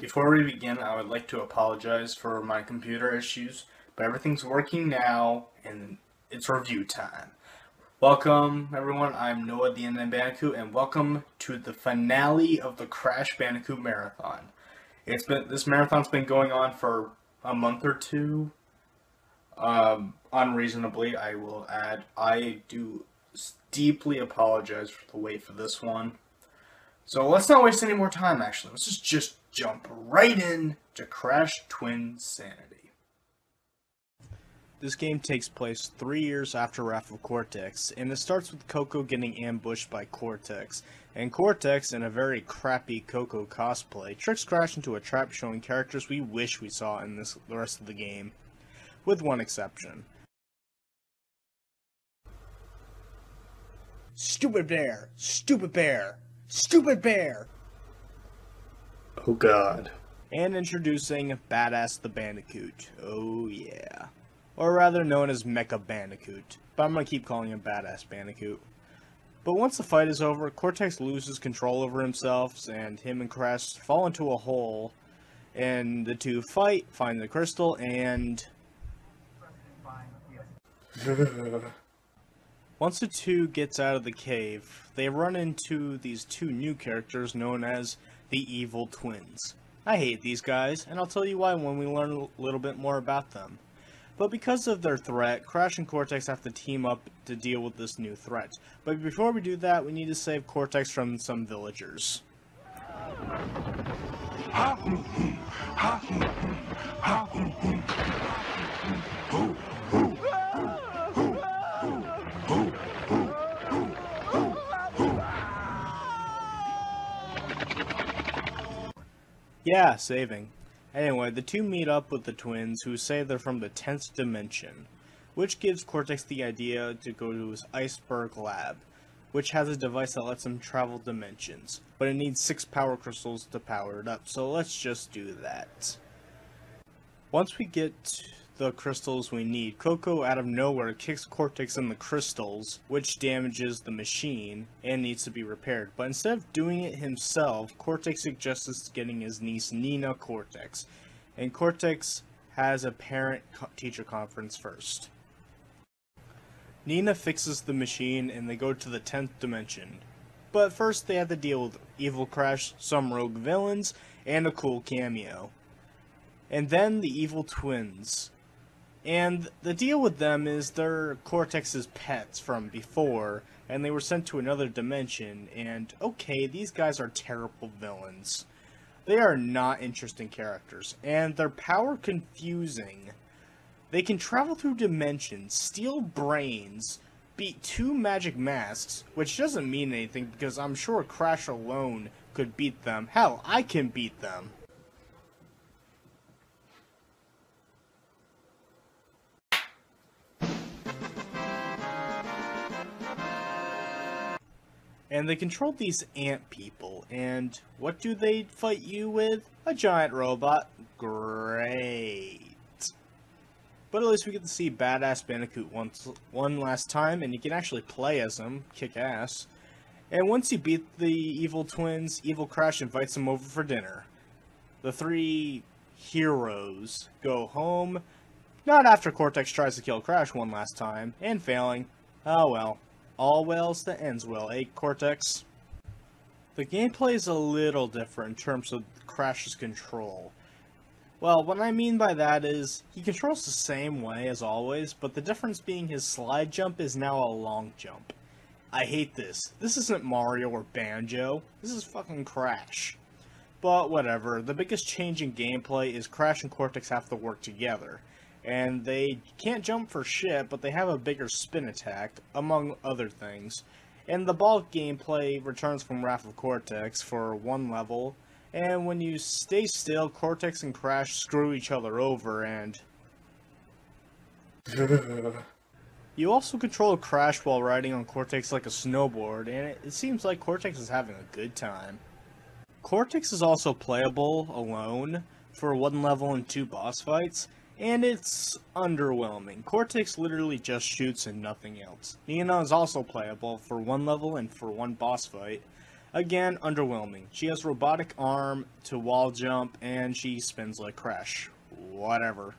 Before we begin, I would like to apologize for my computer issues, but everything's working now, and it's review time. Welcome, everyone. I'm Noah, the NNBandicoot, and welcome to the finale of the Crash Bandicoot Marathon. This marathon's been going on for a month or two. Unreasonably, I will add. I do deeply apologize for the wait for this one. So let's not waste any more time, actually. Let's just jump right in to Crash Twinsanity. This game takes place 3 years after Wrath of Cortex, and it starts with Coco getting ambushed by Cortex. And Cortex, in a very crappy Coco cosplay, tricks Crash into a trap showing characters we wish we saw in the rest of the game. With one exception. Stupid bear! Stupid bear! Stupid bear! Oh god. And introducing Badass the Bandicoot. Oh yeah. Or rather known as Mecha Bandicoot. But I'm gonna keep calling him Badass Bandicoot. But once the fight is over, Cortex loses control over himself, and him and Crash fall into a hole. And the two fight, find the crystal, and... Once the two gets out of the cave, they run into these two new characters known as the Evil Twins. I hate these guys, and I'll tell you why when we learn a little bit more about them. But because of their threat, Crash and Cortex have to team up to deal with this new threat. But before we do that, we need to save Cortex from some villagers. Yeah, saving. Anyway, the two meet up with the twins, who say they're from the 10th dimension, which gives Cortex the idea to go to his iceberg lab, which has a device that lets him travel dimensions, but it needs 6 power crystals to power it up, so let's just do that. Once we get the crystals we need, Coco out of nowhere kicks Cortex in the crystals, which damages the machine and needs to be repaired. But instead of doing it himself, Cortex suggests getting his niece Nina Cortex, and Cortex has a parent-teacher conference first. Nina fixes the machine and they go to the 10th dimension. But first they have to deal with Evil Crash, some rogue villains, and a cool cameo. And then the Evil Twins. And the deal with them is they're Cortex's pets from before, and they were sent to another dimension, and okay, these guys are terrible villains. They are not interesting characters, and their power confusing. They can travel through dimensions, steal brains, beat 2 magic masks, which doesn't mean anything because I'm sure Crash alone could beat them. Hell, I can beat them. And they control these ant people, and what do they fight you with? A giant robot. Great. But at least we get to see Badass Bandicoot one last time, and you can actually play as him, kick ass. And once you beat the Evil Twins, Evil Crash invites them over for dinner. The 3 heroes go home, not after Cortex tries to kill Crash one last time, and failing. Oh well. All wells that ends well, eh, Cortex? The gameplay is a little different in terms of Crash's control. Well, what I mean by that is, he controls the same way as always, but the difference being his slide jump is now a long jump. I hate this. This isn't Mario or Banjo. This is fucking Crash. But whatever, the biggest change in gameplay is Crash and Cortex have to work together. And they can't jump for shit, but they have a bigger spin attack, among other things. And the ball gameplay returns from Wrath of Cortex for 1 level, and when you stay still, Cortex and Crash screw each other over, and... You also control Crash while riding on Cortex like a snowboard, and it seems like Cortex is having a good time. Cortex is also playable alone for 1 level and 2 boss fights, and it's underwhelming. Cortex literally just shoots and nothing else. Nina is also playable for 1 level and for 1 boss fight. Again, underwhelming. She has robotic arm to wall jump, and she spins like Crash. Whatever.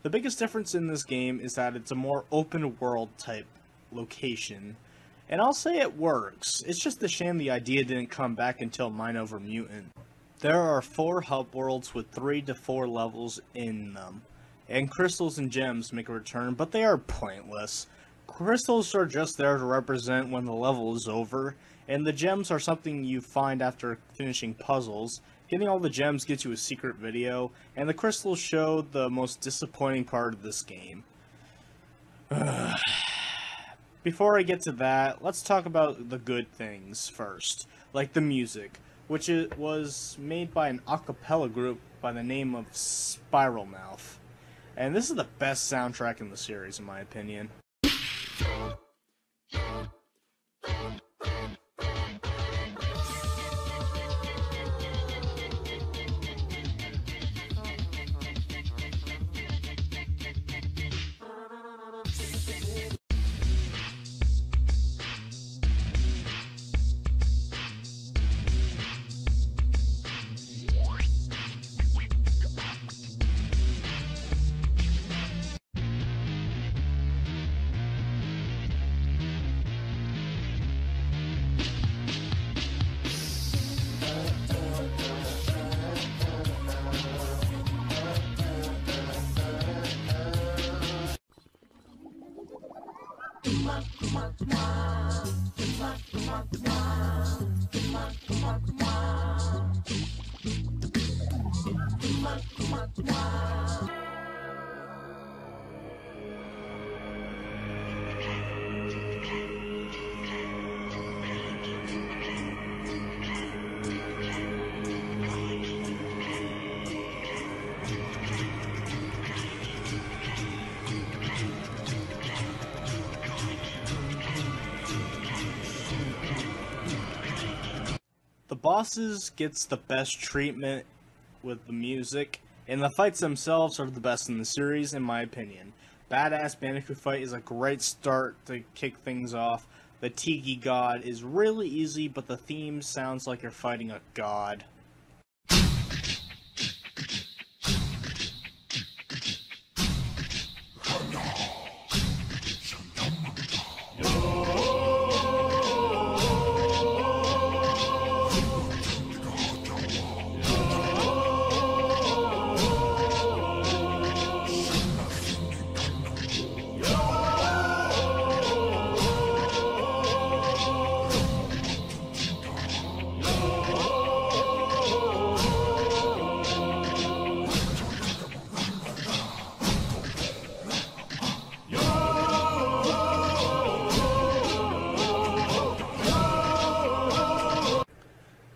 The biggest difference in this game is that it's a more open world type location. And I'll say it works. It's just a shame the idea didn't come back until Mind Over Mutant. There are 4 hub worlds with 3 to 4 levels in them. And crystals and gems make a return, but they are pointless. Crystals are just there to represent when the level is over, and the gems are something you find after finishing puzzles. Getting all the gems gets you a secret video, and the crystals show the most disappointing part of this game. Before I get to that, let's talk about the good things first, like the music, which was made by an a cappella group by the name of Spiral Mouth. And this is the best soundtrack in the series, in my opinion. The bosses gets the best treatment with the music, and the fights themselves are the best in the series, in my opinion. Badass Bandicoot fight is a great start to kick things off. The Tiki God is really easy, but the theme sounds like you're fighting a god.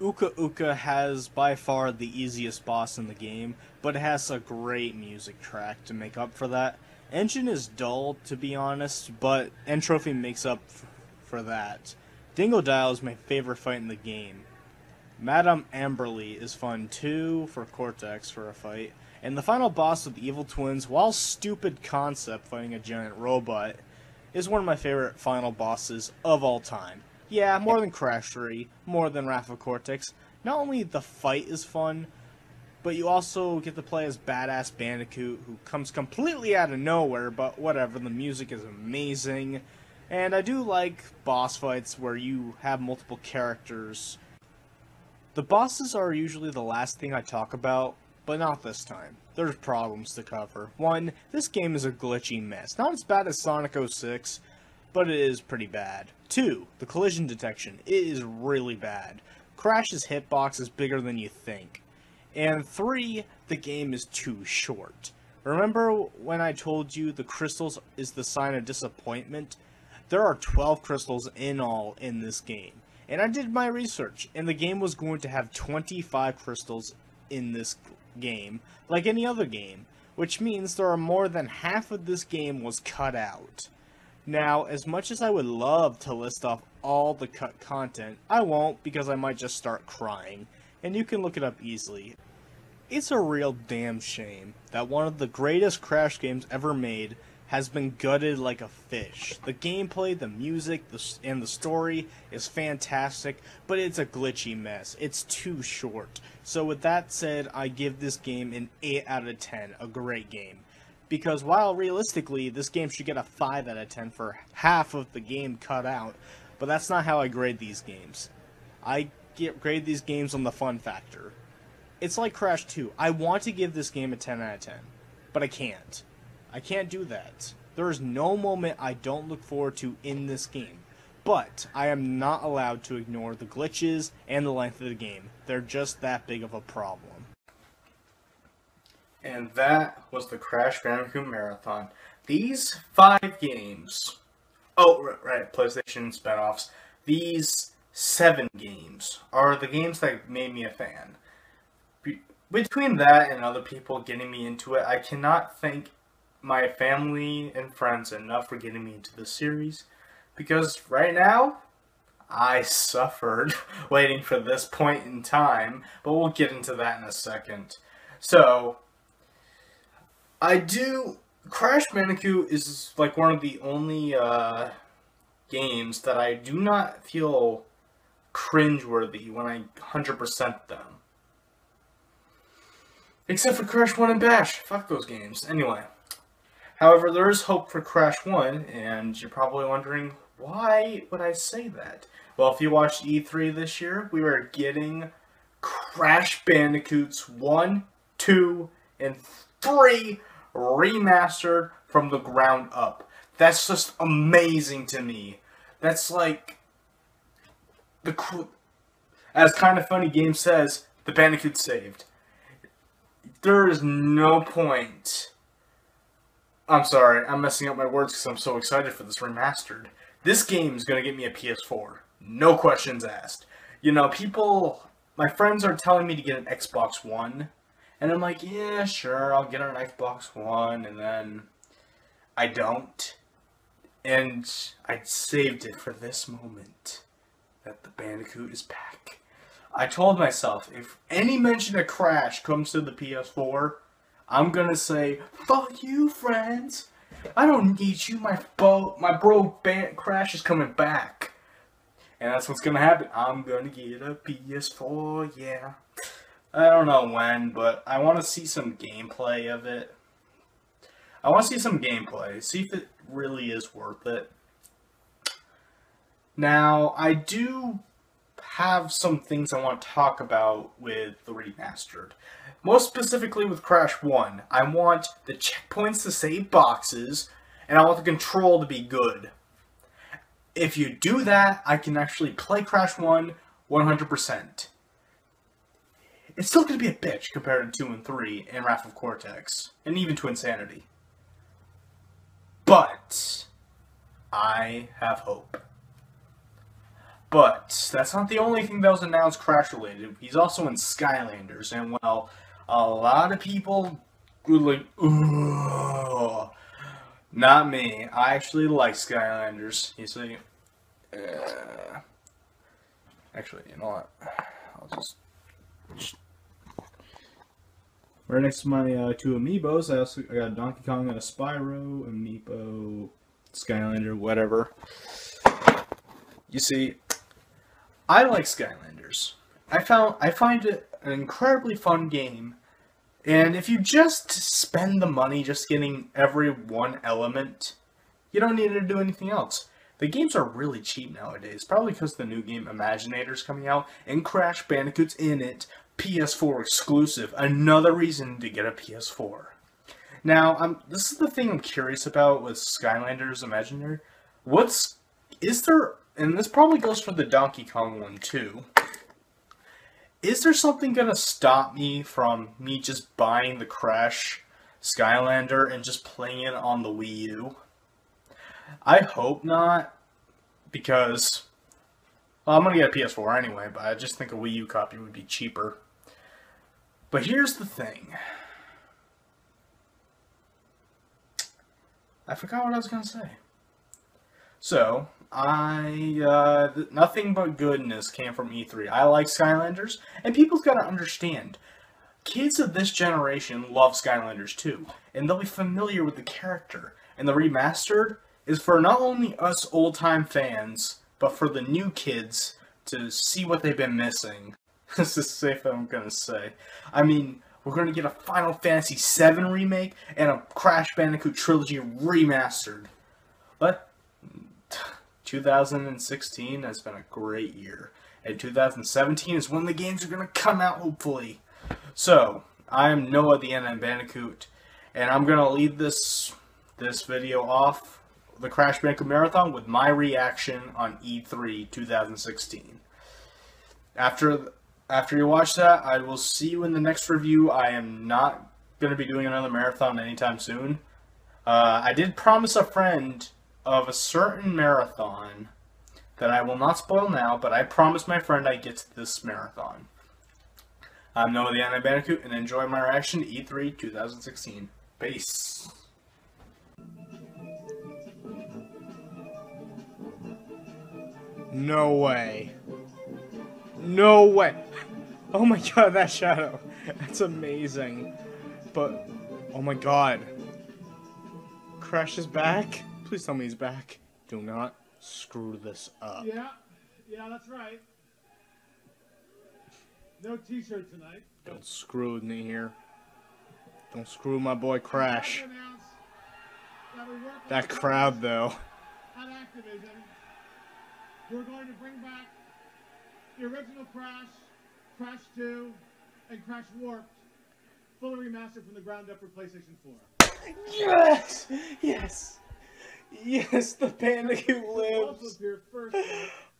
Uka Uka has by far the easiest boss in the game, but it has a great music track to make up for that. Engine is dull, to be honest, but End Trophy makes up for that. Dingodile is my favorite fight in the game. Madame Amberly is fun too, for Cortex for a fight. And the final boss of the Evil Twins, while stupid concept fighting a giant robot, is one of my favorite final bosses of all time. Yeah, more than Crash 3, more than Wrath of Cortex. Not only the fight is fun, but you also get to play as Badass Bandicoot, who comes completely out of nowhere, but whatever, the music is amazing. And I do like boss fights where you have multiple characters. The bosses are usually the last thing I talk about, but not this time. There's problems to cover. 1, this game is a glitchy mess. Not as bad as Sonic 06, but it is pretty bad. 2, the collision detection. It is really bad. Crash's hitbox is bigger than you think. And 3, the game is too short. Remember when I told you the crystals is the sign of disappointment? There are 12 crystals in all in this game. And I did my research, and the game was going to have 25 crystals in this game, like any other game, which means there are more than half of this game was cut out. Now, as much as I would love to list off all the cut content, I won't because I might just start crying, and you can look it up easily. It's a real damn shame that one of the greatest Crash games ever made has been gutted like a fish. The gameplay, the music, and the story is fantastic, but it's a glitchy mess. It's too short. So with that said, I give this game an 8 out of 10, a great game. Because while realistically, this game should get a 5 out of 10 for half of the game cut out, but that's not how I grade these games. I grade these games on the fun factor. It's like Crash 2. I want to give this game a 10 out of 10, but I can't. I can't do that. There is no moment I don't look forward to in this game. But I am not allowed to ignore the glitches and the length of the game. They're just that big of a problem. And that was the Crash Bandicoot Marathon. These 5 games... Oh, right, PlayStation spinoffs. These 7 games are the games that made me a fan. Between that and other people getting me into it, I cannot thank my family and friends enough for getting me into this series, because right now I suffered waiting for this point in time, but we'll get into that in a second. So Crash Bandicoot is like one of the only games that I do not feel cringeworthy when I 100% them. Except for Crash 1 and Bash. Fuck those games. Anyway. However, there is hope for Crash 1, and you're probably wondering, why would I say that? Well, if you watched E3 this year, we were getting Crash Bandicoots 1, 2, and 3 remastered from the ground up. That's just amazing to me. That's like... As Kind of Funny Game says, the Bandicoot saved. There is no point... I'm sorry, I'm messing up my words because I'm so excited for this remastered. This game is going to get me a PS4. No questions asked. You know, my friends are telling me to get an Xbox One. And I'm like, yeah, sure, I'll get an Xbox One. And then I don't. And I saved it for this moment. That the Bandicoot is back. I told myself, if any mention of Crash comes to the PS4... I'm gonna say, fuck you, friends. I don't need you. My bro Crash is coming back. And that's what's gonna happen. I'm gonna get a PS4, yeah. I don't know when, but I want to see some gameplay of it. I want to see some gameplay. See if it really is worth it. Now, I do have some things I want to talk about with the remastered. Most specifically with Crash 1, I want the checkpoints to save boxes, and I want the control to be good. If you do that, I can actually play Crash 1 100%. It's still going to be a bitch compared to 2 and 3 and Wrath of Cortex, and even Twinsanity. But I have hope. But that's not the only thing that was announced Crash related. He's also in Skylanders, and well, a lot of people were like, ooh, not me. I actually like Skylanders. You see, actually, you know what? I'll just right next to my 2 amiibos. I got Donkey Kong and a Spyro, amiibo, Skylander, whatever. You see, I like Skylanders. I find it an incredibly fun game, and if you just spend the money just getting every one element, you don't need to do anything else. The games are really cheap nowadays, probably because the new game Imaginator's coming out, and Crash Bandicoot's in it, PS4 exclusive, another reason to get a PS4. Now, this is the thing I'm curious about with Skylanders Imaginator. Is there, and this probably goes for the Donkey Kong one too, is there something gonna stop me from just buying the Crash Skylander and just playing it on the Wii U? I hope not, because, well, I'm gonna get a PS4 anyway, but I just think a Wii U copy would be cheaper. But here's the thing. I forgot what I was gonna say. So, nothing but goodness came from E3. I like Skylanders, and people's gotta understand. kids of this generation love Skylanders 2, and they'll be familiar with the character. And the remastered is for not only us old-time fans, but for the new kids to see what they've been missing. This is safe I'm gonna say. I mean, we're gonna get a Final Fantasy VII remake and a Crash Bandicoot trilogy remastered. But 2016 has been a great year. And 2017 is when the games are gonna come out, hopefully. So, I'm Noah the NNBandicoot, and I'm gonna lead this video off, the Crash Bandicoot Marathon, with my reaction on E3 2016. After you watch that, I will see you in the next review. I am not going to be doing another marathon anytime soon. I did promise a friend of a certain marathon that I will not spoil now, but I promised my friend I'd get to this marathon. I'm Noah the NNBandicoot, and enjoy my reaction to E3 2016. Peace. No way. No way. Oh my god, that shadow. That's amazing. But, oh my god. Crash is back? Please tell me he's back. Do not screw this up. Yeah, that's right. No t-shirt tonight. Don't screw with me here. Don't screw my boy Crash. That crowd, though. At Activision, we're going to bring back the original Crash, Crash 2, and Crash Warped, fully remastered from the ground up for PlayStation 4. Yes! Yes! Yes, the Bandicoot lives! Also appear first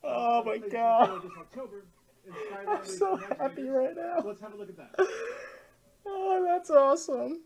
oh my god. This October in I'm so happy right now. Let's have a look at that. Oh, that's awesome.